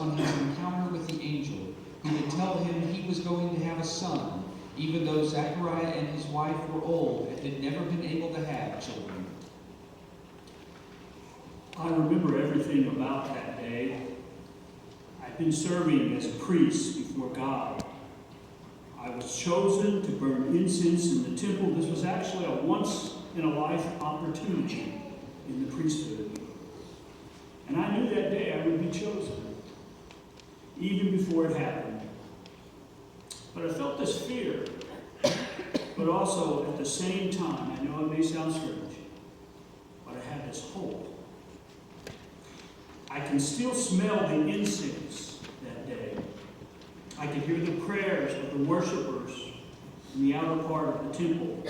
on his encounter with the angel, who would tell him he was going to have a son, even though Zechariah and his wife were old and had never been able to have children. I remember everything about that day. I'd been serving as a priest before God. I was chosen to burn incense in the temple. This was actually a once-in-a-life opportunity in the priesthood. And I knew that day I would be chosen, even before it happened. But I felt this fear, but also at the same time, I know it may sound strange, but I had this hope. I can still smell the incense that day. I could hear the prayers of the worshipers in the outer part of the temple.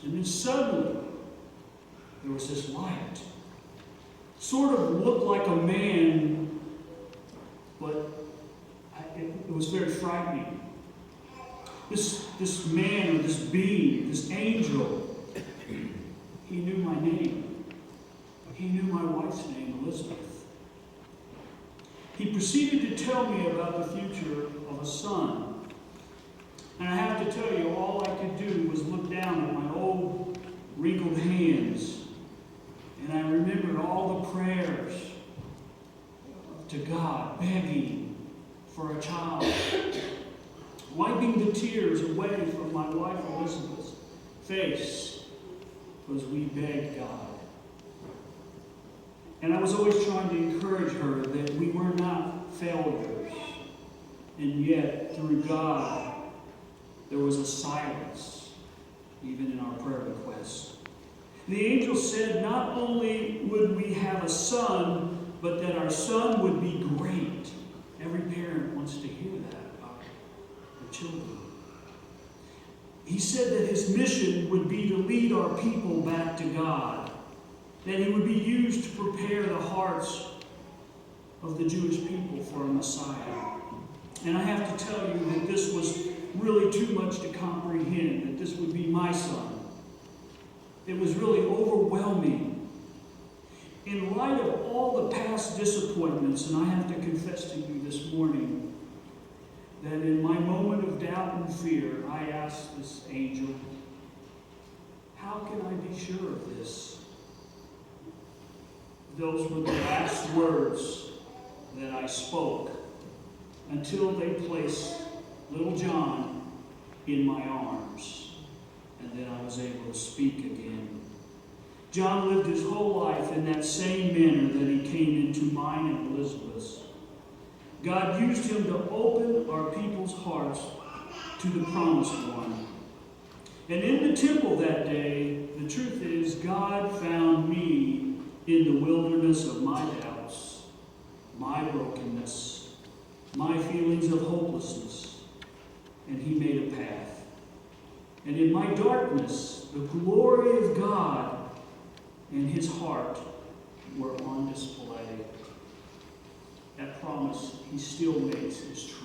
And then suddenly, there was this light. Sort of looked like a man, but it was very frightening. This man, or this being, this angel, he knew my name. He knew my wife's name, Elizabeth. He proceeded to tell me about the future of a son. And I have to tell you, all I could do was look down at my old, wrinkled hands. And I remembered all the prayers to God, begging for a child, wiping the tears away from my wife Elizabeth's face as we begged God. And I was always trying to encourage her that we were not failures. And yet, through God, there was a silence, even in our prayer requests. The angel said not only would we have a son, but that our son would be great. Every parent wants to hear that about their children. He said that his mission would be to lead our people back to God, that he would be used to prepare the hearts of the Jewish people for a Messiah. And I have to tell you that this was really too much to comprehend, that this would be my son. It was really overwhelming. In light of all the past disappointments, and I have to confess to you this morning, that in my moment of doubt and fear, I asked this angel, how can I be sure of this? Those were the last words that I spoke until they placed little John in my arms. And then I was able to speak again. John lived his whole life in that same manner that he came into mine and Elizabeth's. God used him to open our people's hearts to the promised one. And in the temple that day, the truth is, God found me in the wilderness of my doubts, my brokenness, my feelings of hopelessness, and he made a path. And in my darkness, the glory of God and his heart were on display. That promise he still makes is true.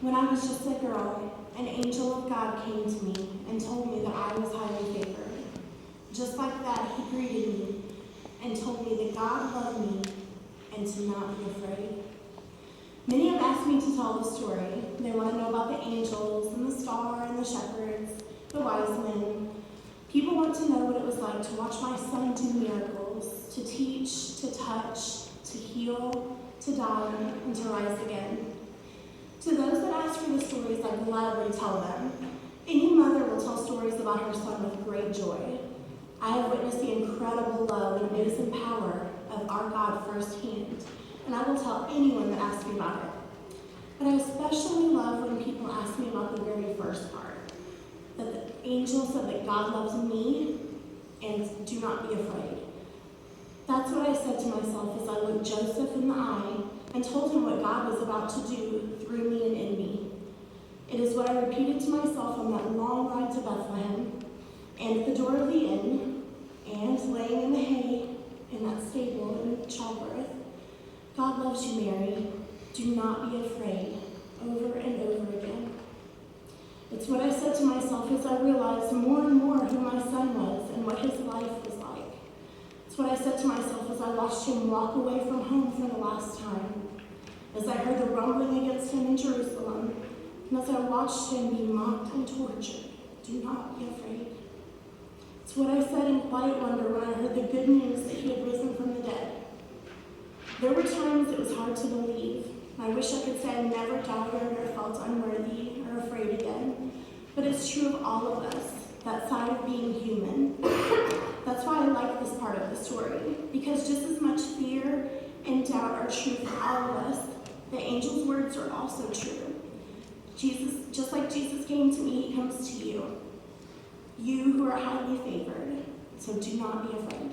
When I was just a girl, an angel of God came to me and told me that I was highly favored. Just like that, he greeted me and told me that God loved me and to not be afraid. Many have asked me to tell the story. They want to know about the angels and the star and the shepherds, the wise men. People want to know what it was like to watch my son do miracles, to teach, to touch, to heal, to die, and to rise again. To those that ask for the stories, I gladly tell them. Any mother will tell stories about her son with great joy. I have witnessed the incredible love and amazing power of our God firsthand, and I will tell anyone that asks me about it. But I especially love when people ask me about the very first part, that the angel said that God loves me and do not be afraid. That's what I said to myself as I looked Joseph in the eye and told him what God was about to do through me and in me. It is what I repeated to myself on that long ride to Bethlehem, and at the door of the inn, and laying in the hay in that stable in childbirth. God loves you, Mary. Do not be afraid, over and over again. It's what I said to myself as I realized more and more who my son was and what his life was like. It's what I said to myself as I watched him walk away from home for the last time, as I heard the rumbling against him in Jerusalem, and as I watched him be mocked and tortured. Do not be afraid. It's what I said in quiet wonder when I heard the good news that he had risen from the dead. There were times it was hard to believe. I wish I could say I never doubted or felt unworthy or afraid again. But it's true of all of us, that side of being human. That's why I like this part of the story, because just as much fear and doubt are true for all of us, the angel's words are also true. Jesus, just like Jesus came to me, he comes to you. You who are highly favored, so do not be afraid.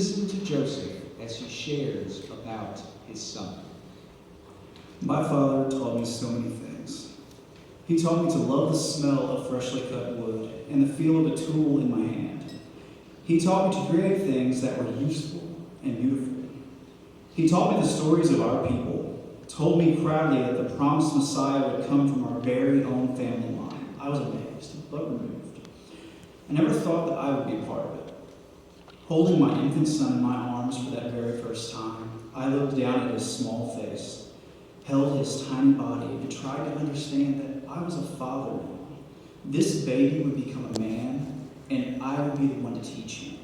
Listen to Joseph as he shares about his son. My father taught me so many things. He taught me to love the smell of freshly cut wood and the feel of a tool in my hand. He taught me to create things that were useful and beautiful. He taught me the stories of our people, told me proudly that the promised Messiah would come from our very own family line. I was amazed, but removed. I never thought that I would be a part of it. Holding my infant son in my arms for that very first time, I looked down at his small face, held his tiny body, and tried to understand that I was a father now. This baby would become a man, and I would be the one to teach him.